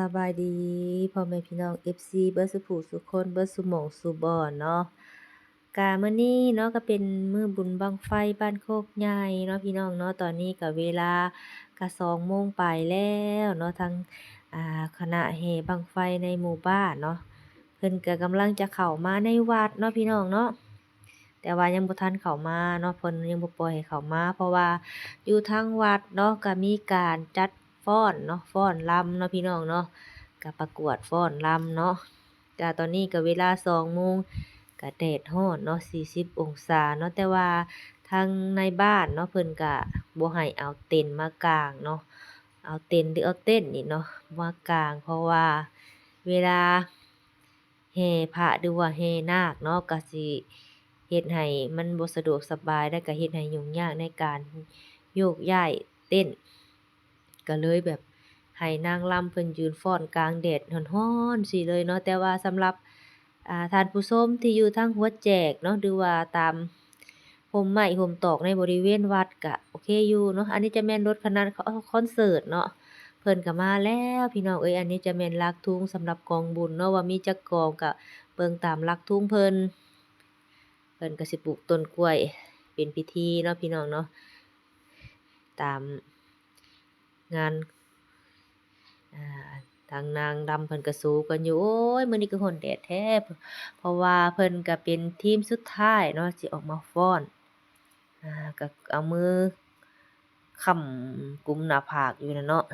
สบายดีพ่อแม่พี่น้อง FC เบิดสุผู้สุคนเบิดซุหม้องซุบอนเนาะมื้อนี้เนาะก็เป็นมื้อบุญบั้งไฟบ้านโคกใหญ่เนาะพี่น้องเนาะตอนนี้ก็เวลาก็2โมงปลายแล้วเนาะทางคณะแห่บั้งไฟในหมู่บ้านเนาะเพิ่นก็กำลังจะเข้ามาในวัดเนาะพี่น้องเนาะแต่ว่ายังบ่ทันเข้ามาเนาะเพิ่นยังบ่ปล่อยให้เข้ามาเพราะว่าอยู่ทางวัดเนาะก็มีการจัดฟ้อนเนาะฟ้อนรำเนาะพี่น้องเนาะ ก็ประกวดฟ้อนรำเนาะก็ตอนนี้ก็เวลา2โมงก็แดดร้อนเนาะ40องศาเนาะแต่ว่าทางในบ้านเนาะเพิ่นก็บ่ให้เอาเต็นท์มากางเนาะเอาเต็นท์หรือเอาเต็นท์นี่เนาะมากางเพราะว่าเวลาแห่พระหรือว่าแห่นาคเนาะก็สิเฮ็ดให้มันบ่สะดวกสบายและก็เฮ็ดให้ยุ่งยากในการโยกย้ายเต็นท์ก็เลยแบบ ให้นางรำเพิ่นยืนฟ้อนกลางแดดร้อนๆซี้เลยเนาะแต่ว่าสำหรับท่านผู้ชมที่อยู่ทางหัวแจกเนาะหรือว่าตามร่มไม้ร่มตอกในบริเวณวัดก็โอเคอยู่เนาะอันนี้จะแม่นรถคณะคอนเสิร์ตเนาะเพิ่นก็มาแล้วพี่น้องเอ้ยอันนี้จะแม่นลักทุงสำหรับกองบุญเนาะว่ามีจักกองก็เบิ่งตามลักทุงเพิ่นก็สิปลูกต้นกล้วยเป็นพิธีเนาะพี่น้องเนาะตามงาน อ่าทางนางดำเพิ่นก็สู้กันอยู่โอ๊ยมื้อนี้คือร้อนแดดแท้เพราะว่าเพิ่นก็เป็นทีมสุดท้ายเนาะที่ออกมาฟ้อนก็เอามือค้ำกุมหน้าผากอยู่น่ะเนาะ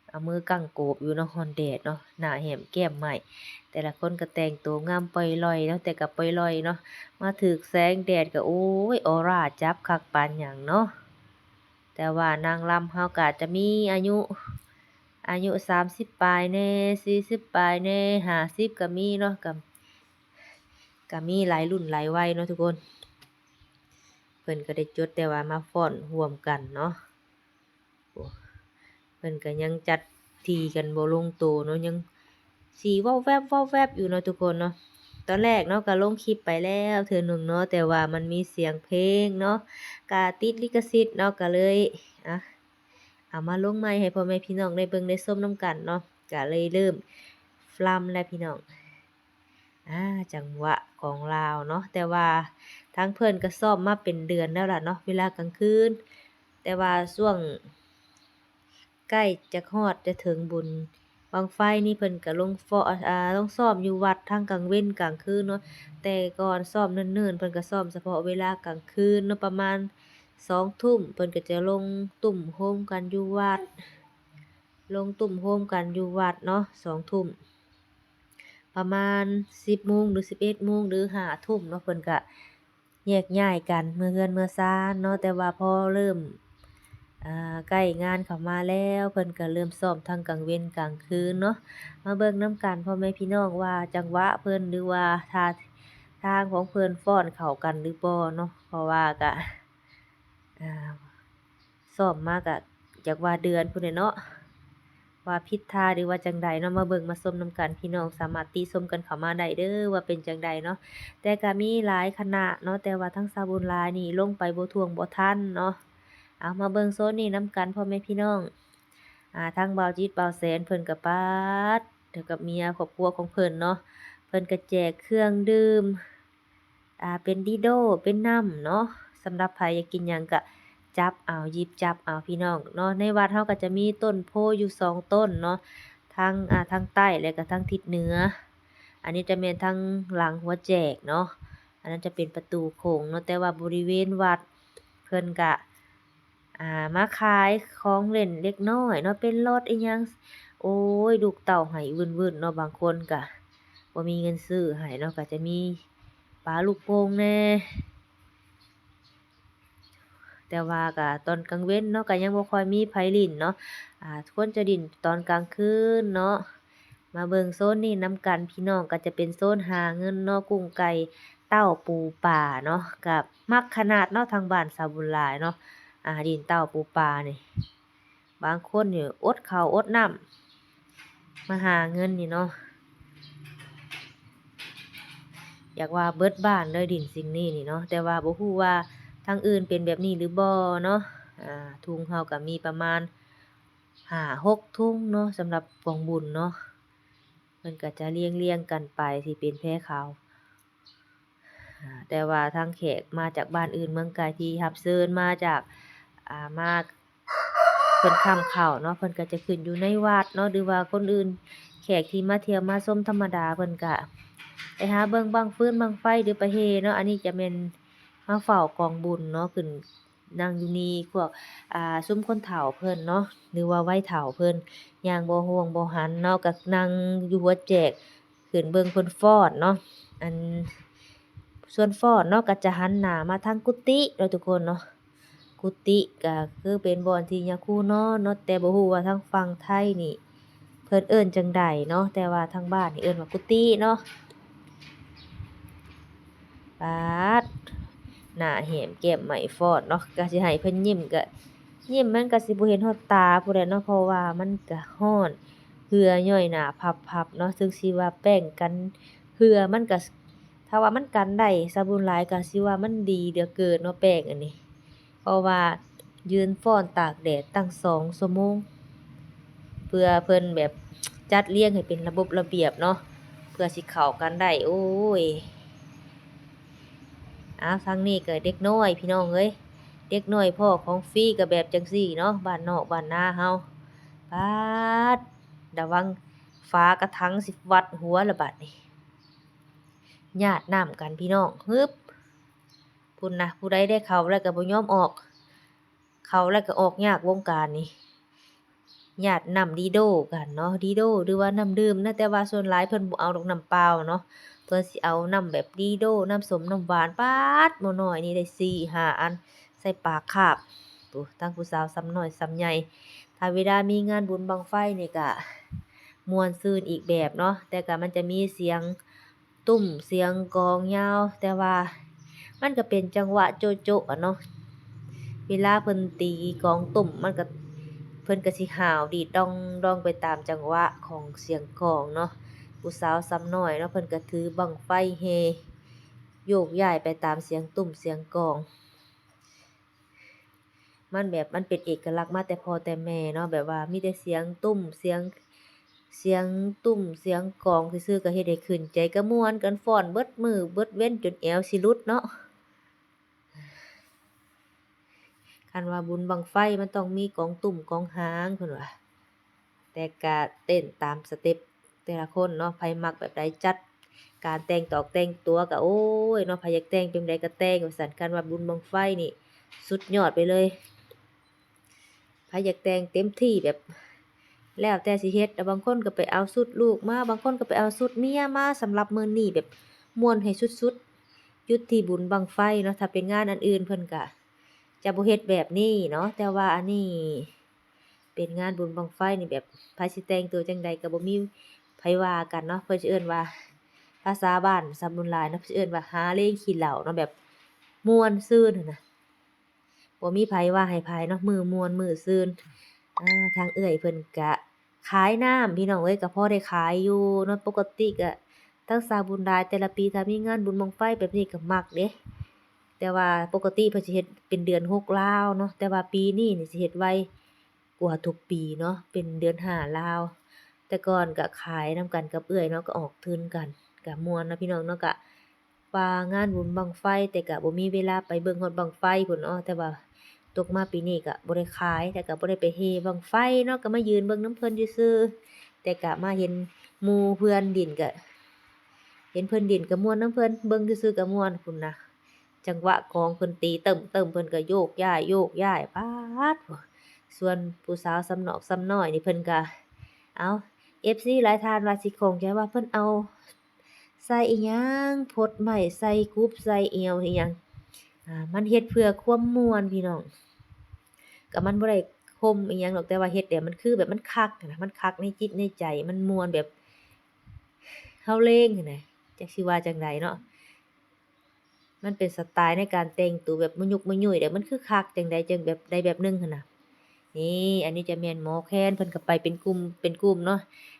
เอามือกั้งโกบอยู่เนาะร้อนแดดเนาะหน้าแหมแก้มไหม้แต่ละคนก็แต่งตัวงามปล่อยลอยเนาะแต่ก็ปล่อยลอยเนาะมาถูกแสงแดดก็โอ๊ยออราจับคักปานหยังเนาะแต่ว่านางรำเราก็จะมีอายุ30ปลายแหน่40ปลายแหน่50ก็มีเนาะก็มีหลายรุ่นหลายวัยเนาะทุกคนเพิ่นก็ได้จดแต่ว่ามาฟ้อนร่วมกันเนาะโอ้เพิ่นก็ยังจัดที่กันบ่ลงตัวเนาะยังสิว้าวแว่บๆอยู่เนาะทุกคนเนาะตอนแรกเนาะก็ลงคลิปไปแล้วเทื่อหนึ่งเนาะแต่ว่ามันมีเสียงเพลงเนาะก็ติดลิขสิทธิ์เนาะก็เลยอะ เอามาลงใหม่ให้พ่อแม่พี่น้องได้เบิ่งได้ชมนำกันเนาะก็เลยเริ่มฟลัมแล้วพี่น้องจังหวะของลาวเนาะแต่ว่าทางเพิ่นก็ซ้อมมาเป็นเดือนแล้วล่ะเนาะเวลากลางคืนแต่ว่าช่วงใกล้จะฮอดจะถึงบุญบั้งไฟนี่เพิ่นก็ลงฟ้อลงซ้อมอยู่วัดทั้งกลางเว้นกลางคืนเนาะแต่ก่อนซ้อมเนิ่นๆเพิ่นก็ซ้อมเฉพาะเวลากลางคืนเนาะประมาณ20:00เพิ่นก็จะลงตุ้มโฮมกันอยู่วัด ลงตุ่มโฮมกันอยู่วัดเนาะ20:00ประมาณ10โมงหรือ11โมงหรือ5ทุ่มเนาะเพิ่นก็แยกย้ายกันเมื่อเรือนเมื่อศาลเนาะแต่ว่าพอเริ่มใกล้งานเข้ามาแล้วเพิ่นก็เริ่มซ้อมทั้งกลางเว้นกลางคืนเนาะมาเบิ่งนำกันพ่อแม่พี่น้องว่าจังหวะเพิ่นหรือว่าท่าทางของเพิ่นฟ้อนเข้ากันหรือบ่เนาะเพราะว่าก็อ่าซ้อมมาก็อยากว่าเดือนพู้นแหละเนาะ ว่าผิดท่าหรือว่าจั่งใดเนาะมาเบิ่งมาชมนำกันพี่น้องสามารถติชมกันเข้ามาได้เด้อว่าเป็นจั่งใดเนาะแต่ก็มีหลายคณะเนาะแต่ว่าทางสาวบุญหลายนี่ลงไปบ่ท่วงบ่ทันเนาะเอามาเบิ่งโซนนี้นำกันพ่อแม่พี่น้องทางบ่าวจิตบ่าวแสนเพิ่นก็ป๊าดเดี๋ยวกับเมียครอบครัวของเพิ่นเนาะเพิ่นก็แจกเครื่องดื่มเป็นดิโดเป็นน้ำเนาะสำหรับไผอยากกินหยังก็ จับเอาหยิบจับเอาพี่น้องเนาะในวัดเราก็จะมีต้นโพธิ์อยู่2ต้นเนาะทางใต้และก็ทางทิศเหนืออันนี้จะแม่นทางหลังหัวแจกเนาะอันนั้นจะเป็นประตูโขงเนาะแต่ว่าบริเวณวัดเพิ่นก็มาขายของเล่นเล็กน้อยเนาะเป็นรถอิหยังโอ๊ยลูกเต้าให้วื่นๆเนาะบางคนก็บ่มีเงินซื้อให้เนาะก็จะมีปลาลูกโป่งแหน่ แต่ว่าก็ตอนกลางเว้นเนาะก็ยังบ่ค่อยมีไผลิ้นเนาะควรจะลิ้นตอนกลางคืนเนาะมาเบิ่งโซนนี้นำกันพี่น้องก็จะเป็นโซนหาเงินเนาะกุ้งไก่เต้าปูปลาเนาะก็มักขนาดเนาะทางบ้านสาวบุญหลายเนาะลิ้นเต้าปูปลานี่บางคนนี่อดข้าวอดน้ำมาหาเงินนี่เนาะอยากว่าเบิดบ้านเลยดินสิ่งนี้นี่เนาะแต่ว่าบ่ฮู้ว่าทางอื่นเป็นแบบนี้หรือบ่เนาะถุงเราก็มีประมาณ 5-6ถุงเนาะสำหรับกองบุญเนาะเพิ่นก็จะเรียงๆกันไปที่เป็นแพข้าวแต่ว่าทางแขกมาจากบ้านอื่นเมืองไกลที่รับเชิญมาจากมาเพิ่นค้ำข้าวเนาะเพิ่นก็จะขึ้นอยู่ในวัดเนาะหรือว่าคนอื่นแขกที่มาเที่ยวมาชมธรรมดาเพิ่นก็ไปหาเบิ่งบั้งฟืนบั้งไฟหรือประเพเนาะอันนี้จะแม่นมาเฝ้ากองบุญเนาะขึ้นนั่งอยู่นี่พวกซุมคนเฒ่าเพิ่นเนาะหรือว่าวัยเฒ่าเพิ่นย่างบ่ฮ้วงบ่หันเนาะก็นั่งอยู่หัวแจกขึ้นเบิ่งเพิ่นฟ้อนเนาะอันส่วนฟ้อนเนาะก็จะหันหน้ามาทางกุฏิเนาะทุกคนเนาะกุฏิก็คือเป็นบ่อนที่ยาคูนอนเนาะแต่บ่ฮู้ว่าทางฝั่งไทยนี่เพิ่นเอิ้นจั่งใดเนาะแต่ว่าทางบ้านนี่เอิ้นว่ากุฏิเนาะป๊าดหน้าแหมแก้มไหม้ฟ้อนเนาะก็สิให้เพิ่นยิ้มก็ยิ้มมันก็สิบ่เห็นฮอดตาผู้ใดเนาะเพราะว่ามันก็ร้อนเหงื่อย่อยหน้าพับๆเนาะถึงสิว่าแป้งกันเหงื่อมันก็ถ้าว่ามันกันได้ซะบุญหลายก็สิว่ามันดีเหลือเกินเนาะแป้งอันนี้เพราะว่ายืนฟ้อนตากแดดตั้ง2ชั่วโมงเพื่อเพิ่นแบบจัดเรียงให้เป็นระบบระเบียบเนาะเพื่อสิเข้ากันได้โอ้ยทางนี้ก็เด็กน้อยพี่น้องเอ้ยเด็กน้อยพ้อของฟรีก็แบบจังซี่เนาะบ้านนอกบ้านนาเฮาป๊าดระวังฝากระถังสิวัดหัวละบัดนี้ญาติน้ำกันพี่น้องฮึบพู้นนะผู้ใดได้เข้าแล้วก็บ่ยอมออกเข้าแล้วก็ออกยากวงการนี้ญาติน้ำดีโดกันเนาะดีโดหรือว่าน้ำดื่มนะแต่ว่าส่วนหลายเพิ่นบ่เอาดอกน้ำเปล่าเนาะเพิ่นสิเอาน้ำแบบดีโดน้ำส้มน้ำหวานป๊าดหม้อน้อยนี่ได้4-5อันใส่ปากคาบโอ้ทั้งผู้สาวซ้ำน้อยซ้ำใหญ่ถ้าเวลามีงานบุญบั้งไฟนี่ก็ม่วนซื่นอีกแบบเนาะแต่ก็มันจะมีเสียงตุ้มเสียงกลองยาวแต่ว่ามันก็เป็นจังหวะโจ๊ะๆอะเนาะเวลาเพิ่นตีกลองตุ้มมันก็เพิ่นก็สิห้าวดีดด้องๆไปตามจังหวะของเสียงกลองเนาะผู้สาวซ้ำน้อยเนาะเพิ่นก็ถือบั้งไฟแห่โยกย้ายไปตามเสียงตุ้มเสียงกลองมันแบบมันเป็นเอกลักษณ์มาแต่พ่อแต่แม่เนาะแบบว่ามีแต่เสียงตุ้มเสียงตุ้มเสียงกลองซื่อๆก็เฮ็ดให้ขึ้นใจก็ม่วนกันฟ้อนเบิดมื้อเบิดเว้นจนแอวสิหลุดเนาะคันว่าบุญบั้งไฟมันต้องมีกองตุ้มกองหางเพิ่นว่าแต่ก็เต้นตามสเต็ปแต่ละคนเนาะไผมักแบบใดจัดการแต่งตอกแต่งตัวก็โอ๊ยเนาะไผอยากแต่งจั่งใดก็แต่งว่าซั่นคันว่าบุญบั้งไฟนี่สุดยอดไปเลยไผอยากแต่งเต็มที่แบบแล้วแต่สิเฮ็ดแต่บางคนก็ไปเอาชุดลูกมาบางคนก็ไปเอาชุดเมียมาสำหรับมื้อนี้แบบม่วนให้สุดๆหยุดที่บุญบั้งไฟเนาะถ้าเป็นงานอันอื่นเพิ่นก็จะบ่เฮ็ดแบบนี้เนาะแต่ว่าอันนี้เป็นงานบุญบั้งไฟนี่แบบไผสิแต่งตัวจั่งใดก็บ่มีไผว่ากันเนาะเพิ่นสิเอิ้นว่าภาษาบ้านสำนุนหลายเนาะเพิ่นสิเอิ้นว่าหาเลงขี้เหล้าเนาะแบบม่วนซื่นหั้นน่ะบ่มีไผว่าให้ไผเนาะมื้อม่วนมื้อซื่นทางเอื้อยเพิ่นก็ขายน้ำพี่น้องเอ้ยก็พอได้ขายอยู่เนาะปกติก็ทางสาวบุญหลายแต่ละปีถ้ามีงานบุญบั้งไฟแบบนี้ก็มักเดะแต่ว่าปกติเพิ่นสิเฮ็ดเป็นเดือน6ลาวเนาะแต่ว่าปีนี้นี่สิเฮ็ดไวกว่าทุกปีเนาะเป็นเดือน5ลาวแต่ก่อนก็ขายนำกันกับเอื้อยเนาะก็ออกทุนกันก็ม่วนเนาะพี่น้องเนาะก็ว่างานบุญบั้งไฟแต่ก็บ่มีเวลาไปเบิ่งฮอดบั้งไฟพู้นเนาะแต่ว่าตกมาปีนี้ก็บ่ได้ขายแต่ก็บ่ได้ไปเฮบั้งไฟเนาะก็มายืนเบิ่งนำเพิ่นซื่อๆแต่ก็มาเห็นหมู่เพื่อนดิ้นก็เห็นเพิ่นดิ้นก็ม่วนนำเพิ่นเบิ่งซื่อๆก็ม่วนพู้นนะ จังหวะกลองเพิ่นตีเติมๆเพิ่นก็โยกย้ายป๊าดโถส่วนผู้สาวซ้ำนอกซ้ำน้อยนี่เพิ่นก็เอ้า FC หลายท่านว่าสิข้องใจว่าเพิ่นเอาใส่อิหยังพดไม้ใส่กุบใส่เอวอิหยังมันเฮ็ดเพื่อความม่วนพี่น้องก็มันบ่ได้คมอิหยังหรอกแต่ว่าเฮ็ดแล้วมันคือแบบมันคักอะนะมันคักในจิตในใจมันม่วนแบบเฮาเลงหั้นน่ะจักสิว่าจั่งใดเนาะ มันเป็นสไตล์ในการแต่งตัวแบบมะยุกมะยุ่ยเดี๋ยวมันคือคักจั่งใดจั่งแบบใดแบบหนึ่งหั้นน่ะนี่อันนี้จะแม่นหมอแคนเพิ่นก็ไปเป็นกลุ่มเนาะ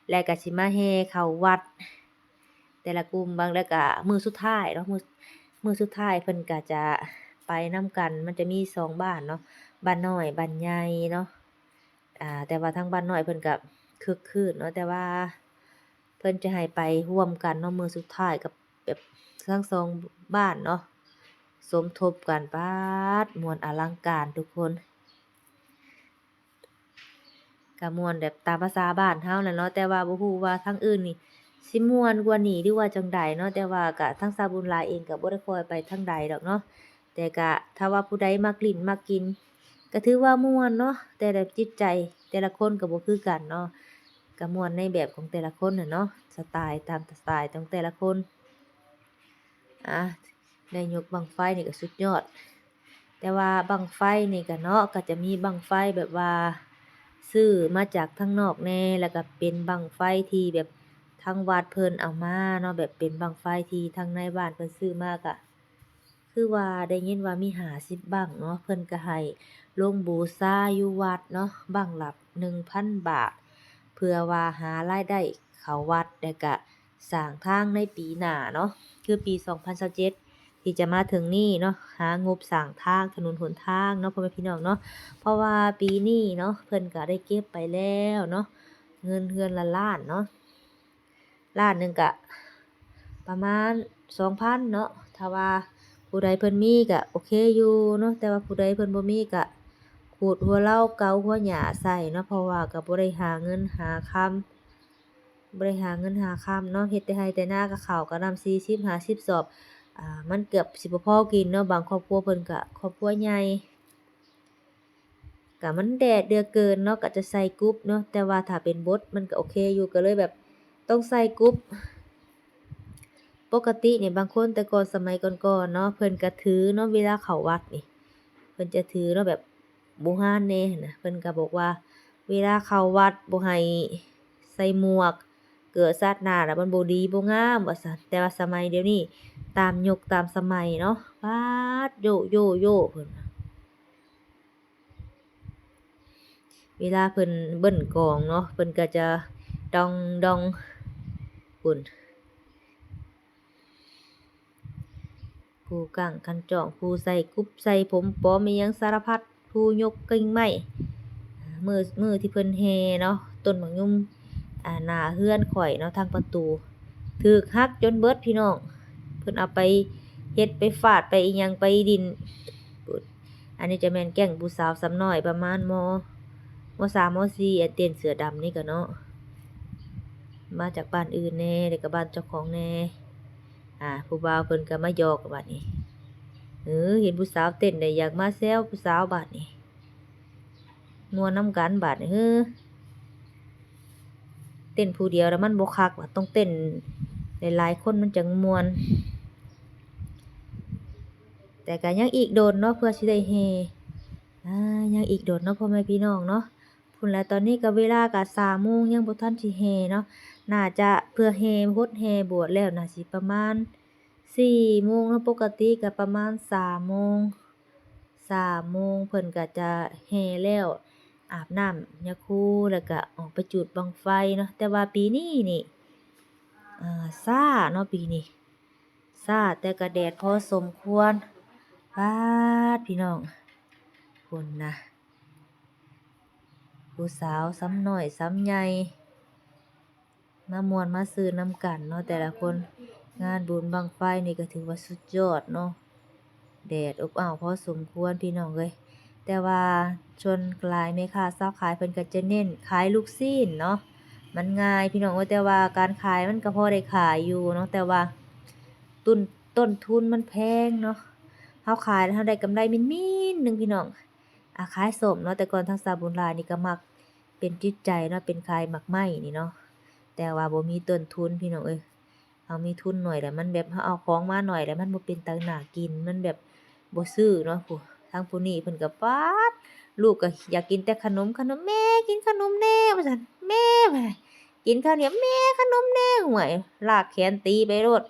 แล้วก็สิมาแห่เข้าวัดแต่ละกลุ่มบางแล้วก็มื้อสุดท้ายเนาะมื้อสุดท้ายเพิ่นก็จะไปนำกันมันจะมี2บ้านเนาะบ้านน้อยบ้านใหญ่เนาะ แต่ว่าทางบ้านน้อยเพิ่นก็คึกคืนเนาะแต่ว่าเพิ่นจะให้ไปร่วมกันเนาะมื้อสุดท้ายกับแบบทั้งสองบ้านเนาะสมทบกันป๊าดม่วนอลังการทุกคนก็ม่วนแบบตามประสาบ้านเฮานั่นเนาะแต่ว่าบ่ฮู้ว่าทางอื่นนี่สิม่วนกว่านี้หรือว่าจั่งใดเนาะแต่ว่าก็ทางสาวบุญหลายเองก็บ่ได้ค่อยไปทางใดดอกเนาะแต่ก็ถ้าว่าผู้ใดมักลิ้นมักกินก็ถือว่าม่วนเนาะแต่ละจิตใจแต่ละคนก็บ่คือกันเนาะก็ม่วนในแบบของแต่ละคนน่ะเนาะสไตล์ตามสไตล์ของแต่ละคนอาได้ยกบั้งไฟนี่ก็สุดยอด แต่ว่าบั้งไฟนี่ก็เนาะก็จะมีบั้งไฟแบบว่าซื้อมาจากทางนอกแหน่แล้วก็เป็นบั้งไฟที่แบบทางวัดเพิ่นเอามาเนาะแบบเป็นบั้งไฟที่ทางในบ้านเพิ่นซื้อมาก็คือว่าได้ยินว่ามี50บั้งเนาะเพิ่นก็ให้ลงบูชาอยู่วัดเนาะบั้งละ1,000 บาทเพื่อว่าหารายได้เข้าวัดแล้วก็สร้างทางในปีหน้าเนาะคือปี2027 ที่จะมาถึงนี้เนาะหางบสร้างทางถนนหนทางเนาะพ่อแม่พี่น้องเนาะเพราะว่าปีนี้เนาะเพิ่นก็ได้เก็บไปแล้วเนาะเงินเรือนละล้านเนาะล้านหนึ่งก็ประมาณ2,000เนาะถ้าว่าผู้ใดเพิ่นมีก็โอเคอยู่เนาะแต่ว่าผู้ใดเพิ่นบ่มีก็ขูดหัวเร้าเกาหัวหญ้าใส่เนาะเพราะว่าก็บ่ได้หาเงินหาค่ำบ่ได้หาเงินหาค่ำเนาะเฮ็ดแต่ไร่แต่นาก็ข้าวก็นำ40 50สอบ มันเกือบสิบ่พอกินเนาะบางครอบครัวเพิ่นก็ครอบครัวใหญ่ก็มันแดดเดือเกินเนาะก็จะใส่กรุ๊ปเนาะแต่ว่าถ้าเป็นบดมันก็โอเคอยู่ก็เลยแบบต้องใส่กรุ๊ปปกตินี่บางคนแต่ก่อนสมัยก่อนๆเนาะเพิ่นก็ถือเนาะเวลาเข้าวัดนี่เพิ่นจะถือเนาะแบบบ่ร้านแหน่หั้นน่ะเพิ่นก็บอกว่าเวลาเข้าวัดบ่ให้ใส่หมวกเกิดชาติหน้าแล้วมันบ่ดีบ่งามว่าซั่นแต่ว่าสมัยเดี๋ยวนี้ตามยุคตามสมัยเนาะป๊าดโยะโยะโยะเพิ่นว่าเวลาเพิ่นเบิ้นกลองเนาะเพิ่นก็จะดองดองพู้นผู้กั้งคันจ้องผู้ใส่กุบใส่ผมปลอมอิหยังสารพัดผู้ยกกิ่งไม้มื้อที่เพิ่นแห่เนาะต้นบักยุ่มหน้าเรือนข้อยเนาะทางประตูถูกหักจนเบิดพี่น้องเพิ่นเอาไปเฮ็ดไปฟาดไปอิหยังไปดินพู้นอันนี้จะแม่นแก๊งผู้สาวซ้ำน้อยประมาณม.3 ม.4ไอ้เต้นเสือดำนี่ก็เนาะมาจากบ้านอื่นแหน่แล้วก็บ้านเจ้าของแหน่ผู้บ่าวเพิ่นก็มาหยอกบัดนี้เห็นผู้สาวเต้นได้อยากมาแซวผู้สาวบัดนี้ม่วนนำกันบัดนี้เต้นผู้เดียวแล้วมันบ่คักว่าต้องเต้นหลายๆคนมันจังม่วนแต่ก็ยังอีกโดนเนาะเพื่อสิได้แห่ยังอีกโดนเนาะพ่อแม่พี่น้องเนาะพู้นแหละตอนนี้ก็เวลาก็3 โมงยังบ่ทันสิแห่เนาะน่าจะเพื่อแห่ฮดแห่บวชแล้วน่าสิประมาณ4 โมงเนาะปกติก็ประมาณ3 โมงเพิ่นก็จะแห่แล้วอาบน้ำยาคูแล้วก็ออกไปจุดบั้งไฟเนาะแต่ว่าปีนี้นี่ช้าเนาะปีนี้ช้าแต่ก็แดดพอสมควรป๊าดพี่น้องพู้นนะผู้สาวซ้ำน้อยซ้ำใหญ่มาม่วนมาซื่นนำกันเนาะแต่ละคนงานบุญบั้งไฟนี่ก็ถือว่าสุดยอดเนาะแดดอบอ้าวพอสมควรพี่น้องเอ้ยแต่ว่าชนหลายแม่ค้าสาวขายเพิ่นก็จะเน้นขายลูกชิ้นเนาะมันง่ายพี่น้องเอ้ยแต่ว่าการขายมันก็พอได้ขายอยู่เนาะแต่ว่าต้นต้นทุนมันแพงเนาะเราขายแล้วเราได้กำไรมินๆหนึ่งพี่น้องขายส้มเนาะแต่ก่อนทางสาวบุญหลายนี่ก็มักเป็นจิตใจเนาะเป็นขายหมากไม้นี่เนาะแต่ว่าบ่มีต้นทุนพี่น้องเอ้ยเรามีทุนหน่อยแล้วมันแบบเราเอาของมาหน่อยแล้วมันบ่เป็นตาน่ากินมันแบบบ่ซื้อเนาะผู้ทางผู้นี้เพิ่นก็ป๊าดลูกก็อยากกินแต่ขนมแม่กินขนมแหน่ว่าซั่นแม่ว่ากินข้าวเหนียวแม่ขนมแหน่ห้วยลากแขนตีไปโลด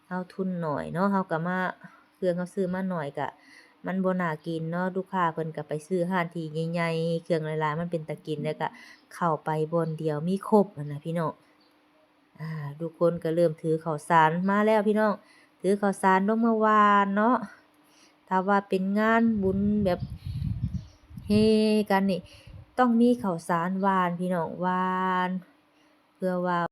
เราทุนน้อยเนาะเราก็มาเครื่องเราซื้อมาน้อยก็มันบ่น่ากินเนาะลูกค้าเพิ่นก็ไปซื้อร้านที่ใหญ่ๆเครื่องหลายๆมันเป็นตากินแล้วก็เข้าไปบ่อนเดียวมีครบนั่นน่ะพี่น้องทุกคนก็เริ่มถือข้าวสารมาแล้วพี่น้องถือข้าวสารลงมาหว่านเนาะถ้าว่าเป็นงานบุญแบบ เฮกันนี่ต้องมีข้าวสารหวานพี่น้องหวานเพื่อว่า